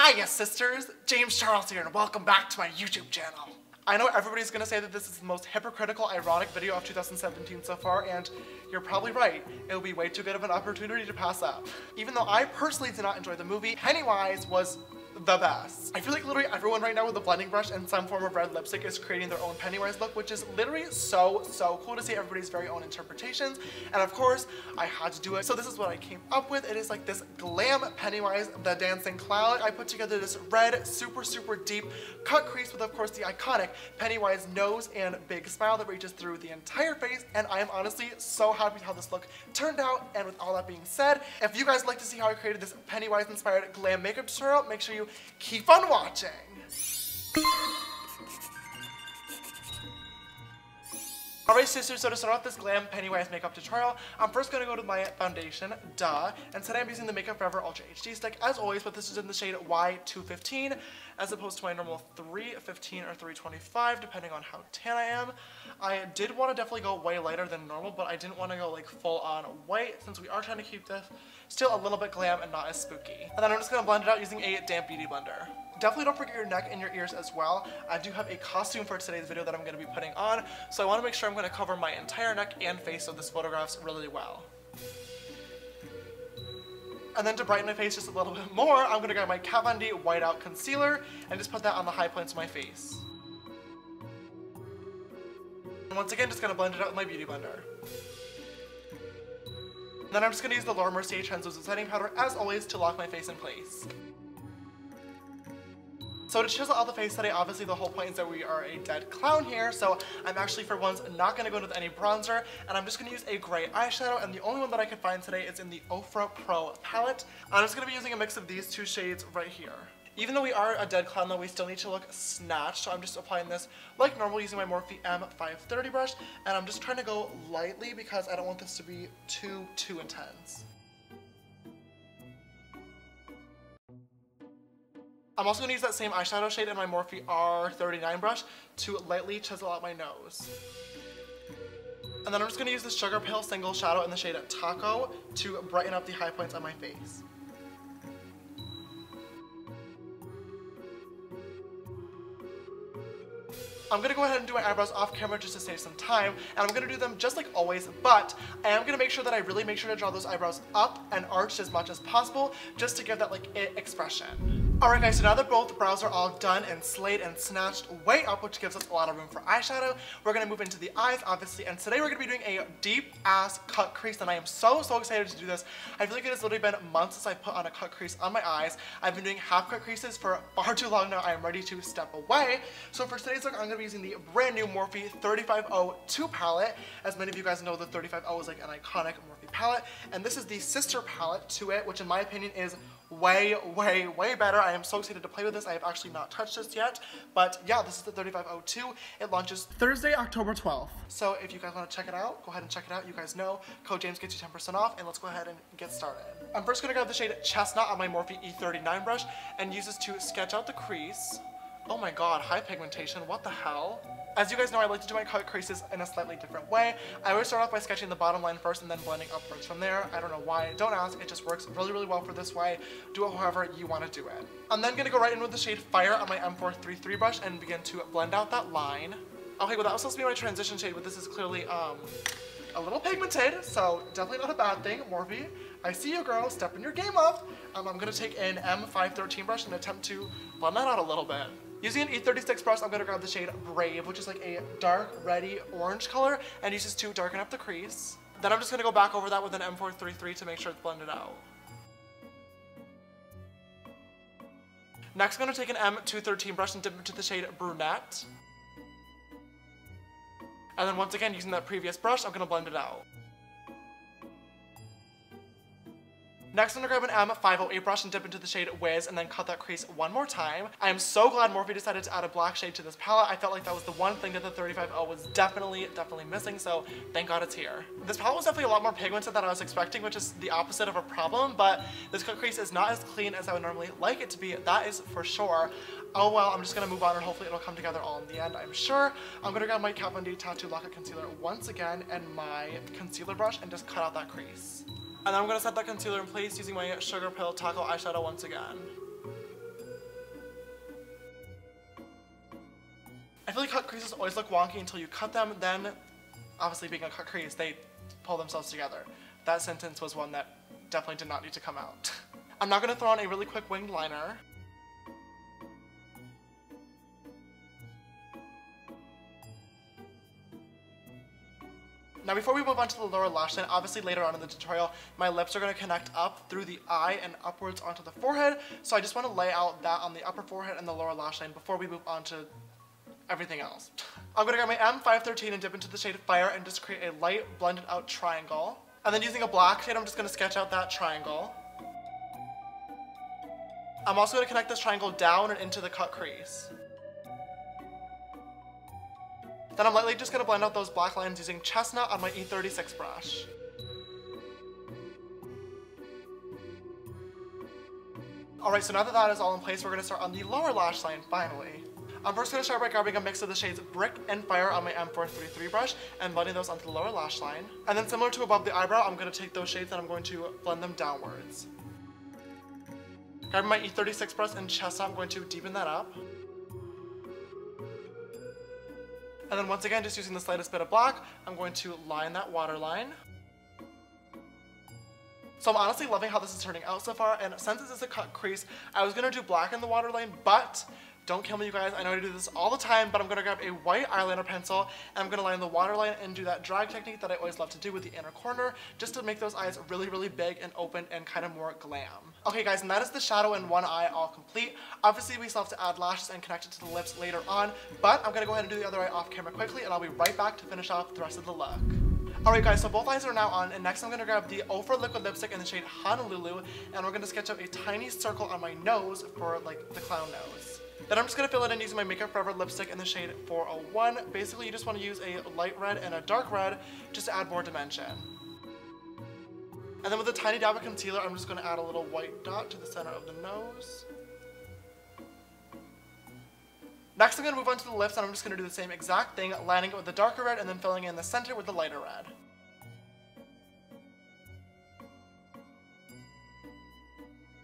Hiya sisters, James Charles here and welcome back to my YouTube channel. I know everybody's gonna say that this is the most hypocritical, ironic video of 2017 so far, and you're probably right. It'll be way too good of an opportunity to pass up. Even though I personally did not enjoy the movie, Pennywise was the best. I feel like literally everyone right now with a blending brush and some form of red lipstick is creating their own Pennywise look, which is literally so cool to see everybody's very own interpretations. And of course, I had to do it. So this is what I came up with. It is like this glam Pennywise, the dancing clown. I put together this red, super deep cut crease with, of course, the iconic Pennywise nose and big smile that reaches through the entire face. And I am honestly so happy with how this look turned out. And with all that being said, if you guys would like to see how I created this Pennywise inspired glam makeup tutorial, make sure you keep on watching. Alright sisters, so to start off this glam Pennywise makeup tutorial, I'm first going to go to my foundation, and today I'm using the Makeup Forever Ultra HD stick as always, but this is in the shade Y215 as opposed to my normal 315 or 325 depending on how tan I am. I did want to definitely go way lighter than normal, but I didn't want to go like full on white since we are trying to keep this still a little bit glam and not as spooky. And then I'm just going to blend it out using a damp beauty blender. Definitely don't forget your neck and your ears as well. I do have a costume for today's video that I'm going to be putting on, so I want to make sure I'm going to cover my entire neck and face so this photographs really well. And then to brighten my face just a little bit more, I'm going to grab my Kat Von D Whiteout Concealer and just put that on the high points of my face. And once again, just going to blend it out with my beauty blender. And then I'm just going to use the Laura Mercier Translucent Setting Powder as always to lock my face in place. So to chisel out the face today, obviously the whole point is that we are a dead clown here, so I'm actually for once not going to go in with any bronzer, and I'm just going to use a gray eyeshadow, and the only one that I could find today is in the Ofra Pro palette. I'm just going to be using a mix of these two shades right here. Even though we are a dead clown though, we still need to look snatched, so I'm just applying this like normal using my Morphe M530 brush, and I'm just trying to go lightly because I don't want this to be too intense. I'm also going to use that same eyeshadow shade in my Morphe R39 brush to lightly chisel out my nose. And then I'm just going to use this Sugar Pill Single Shadow in the shade Taco to brighten up the high points on my face. I'm going to go ahead and do my eyebrows off camera just to save some time, and I'm going to do them just like always, but I am going to make sure that I really make sure to draw those eyebrows up and arched as much as possible just to give that like it expression. Alright guys, so now that both brows are all done and slayed and snatched way up, which gives us a lot of room for eyeshadow, we're going to move into the eyes obviously, and today we're going to be doing a deep ass cut crease, and I am so excited to do this. I feel like it has literally been months since I put on a cut crease on my eyes. I've been doing half cut creases for far too long now. I am ready to step away. So for today's look, I'm going to be using the brand new Morphe 350 palette. As many of you guys know, the 350 is like an iconic Morphe palette, and this is the sister palette to it, which in my opinion is way better. I am so excited to play with this. I have actually not touched this yet, but yeah, this is the 3502. It launches Thursday, October 12th. So if you guys want to check it out, go ahead and check it out. You guys know, code James gets you 10% off, and let's go ahead and get started. I'm first going to grab the shade Chestnut on my Morphe E39 brush and use this to sketch out the crease. Oh my god, high pigmentation, what the hell? As you guys know, I like to do my cut creases in a slightly different way. I always start off by sketching the bottom line first and then blending upwards from there. I don't know why, don't ask, it just works really well for this way. Do it however you want to do it. I'm then going to go right in with the shade Fire on my M433 brush and begin to blend out that line. Okay, well that was supposed to be my transition shade, but this is clearly a little pigmented, so definitely not a bad thing. Morphe, I see you girl, stepping your game up. I'm going to take an M513 brush and attempt to blend that out a little bit. Using an E36 brush, I'm going to grab the shade Brave, which is like a dark, reddy orange color, and use this to darken up the crease. Then I'm just going to go back over that with an M433 to make sure it's blended out. Next, I'm going to take an M213 brush and dip into the shade Brunette. And then once again, using that previous brush, I'm going to blend it out. Next, I'm going to grab an M508 brush and dip into the shade Wiz and then cut that crease one more time. I am so glad Morphe decided to add a black shade to this palette. I felt like that was the one thing that the 350 was definitely missing, so thank god it's here. This palette was definitely a lot more pigmented than I was expecting, which is the opposite of a problem, but this cut crease is not as clean as I would normally like it to be, that is for sure. Oh well, I'm just going to move on and hopefully it'll come together all in the end, I'm sure. I'm going to grab my Kat Von D Tattoo Lock-It Concealer once again and my concealer brush and just cut out that crease. And then I'm going to set that concealer in place using my Sugar Pill Taco eyeshadow once again. I feel like cut creases always look wonky until you cut them, then obviously being a cut crease, they pull themselves together. That sentence was one that definitely did not need to come out. I'm now going to throw on a really quick winged liner. Now before we move on to the lower lash line, obviously later on in the tutorial, my lips are going to connect up through the eye and upwards onto the forehead, so I just want to lay out that on the upper forehead and the lower lash line before we move on to everything else. I'm going to grab my M513 and dip into the shade Fire and just create a light blended out triangle. And then using a black shade, I'm just going to sketch out that triangle. I'm also going to connect this triangle down and into the cut crease. Then I'm lightly just going to blend out those black lines using Chestnut on my E36 brush. Alright, so now that that is all in place, we're going to start on the lower lash line, finally. I'm first going to start by grabbing a mix of the shades Brick and Fire on my M433 brush and blending those onto the lower lash line. And then similar to above the eyebrow, I'm going to take those shades and I'm going to blend them downwards. Grabbing my E36 brush and Chestnut, I'm going to deepen that up. And then once again, just using the slightest bit of black, I'm going to line that waterline. So I'm honestly loving how this is turning out so far, and since this is a cut crease, I was going to do black in the waterline, but don't kill me, you guys, I know I do this all the time, but I'm going to grab a white eyeliner pencil, and I'm going to line the waterline and do that drag technique that I always love to do with the inner corner, just to make those eyes really, really big and open and kind of more glam. Okay guys, and that is the shadow in one eye all complete. Obviously we still have to add lashes and connect it to the lips later on, but I'm going to go ahead and do the other eye off camera quickly, and I'll be right back to finish off the rest of the look. Alright guys, so both eyes are now on, and next I'm going to grab the Ofra liquid lipstick in the shade Honolulu, and we're going to sketch out a tiny circle on my nose for like the clown nose. Then I'm just going to fill it in using my Makeup Forever lipstick in the shade 401. Basically, you just want to use a light red and a dark red just to add more dimension. And then with a tiny dab of concealer, I'm just going to add a little white dot to the center of the nose. Next, I'm going to move on to the lips, and I'm just going to do the same exact thing, lining it with the darker red and then filling in the center with the lighter red.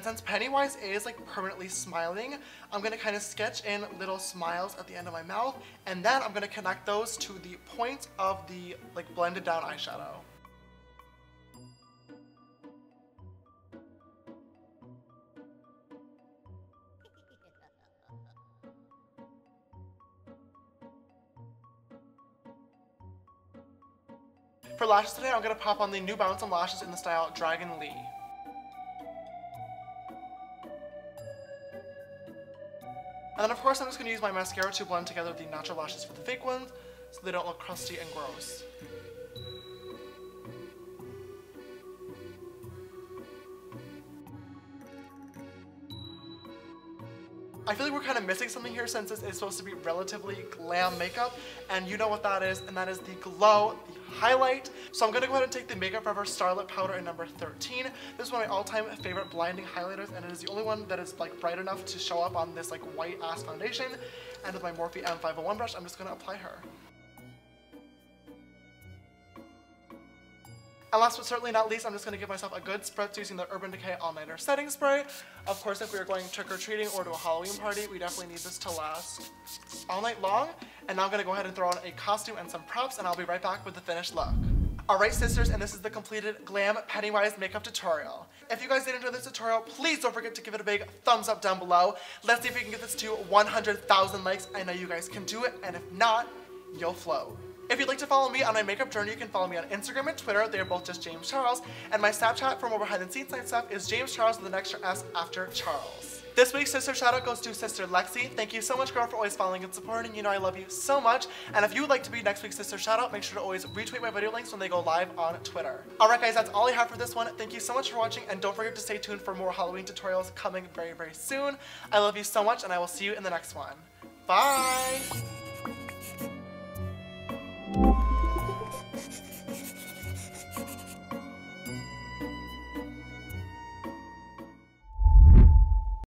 Since Pennywise is like permanently smiling, I'm going to kind of sketch in little smiles at the end of my mouth, and then I'm going to connect those to the point of the like blended down eyeshadow. For lashes today, I'm going to pop on the New Balance on lashes in the style Dragon Lee. And then of course I'm just going to use my mascara to blend together the natural lashes for the fake ones so they don't look crusty and gross. I feel like we're kind of missing something here since this is supposed to be relatively glam makeup, and you know what that is, and that is the glow, the highlight. So I'm going to go ahead and take the Makeup Forever Starlit Powder in number 13. This is one of my all-time favorite blinding highlighters, and it is the only one that is like bright enough to show up on this like white ass foundation. And with my Morphe M501 brush, I'm just going to apply her. And last but certainly not least, I'm just going to give myself a good spritz using the Urban Decay All Nighter Setting Spray. Of course, if we are going trick-or-treating or to a Halloween party, we definitely need this to last all night long. And now I'm going to go ahead and throw on a costume and some props, and I'll be right back with the finished look. Alright sisters, and this is the completed Glam Pennywise makeup tutorial. If you guys did enjoy this tutorial, please don't forget to give it a big thumbs up down below. Let's see if we can get this to 100,000 likes. I know you guys can do it, and if not, you'll float. If you'd like to follow me on my makeup journey, you can follow me on Instagram and Twitter. They are both just James Charles. And my Snapchat for more behind the scenes type stuff is James Charles with an extra S after Charles. This week's sister shoutout goes to Sister Lexi. Thank you so much, girl, for always following and supporting. You know I love you so much. And if you would like to be next week's sister shoutout, make sure to always retweet my video links when they go live on Twitter. Alright guys, that's all I have for this one. Thank you so much for watching, and don't forget to stay tuned for more Halloween tutorials coming very, very soon. I love you so much, and I will see you in the next one. Bye!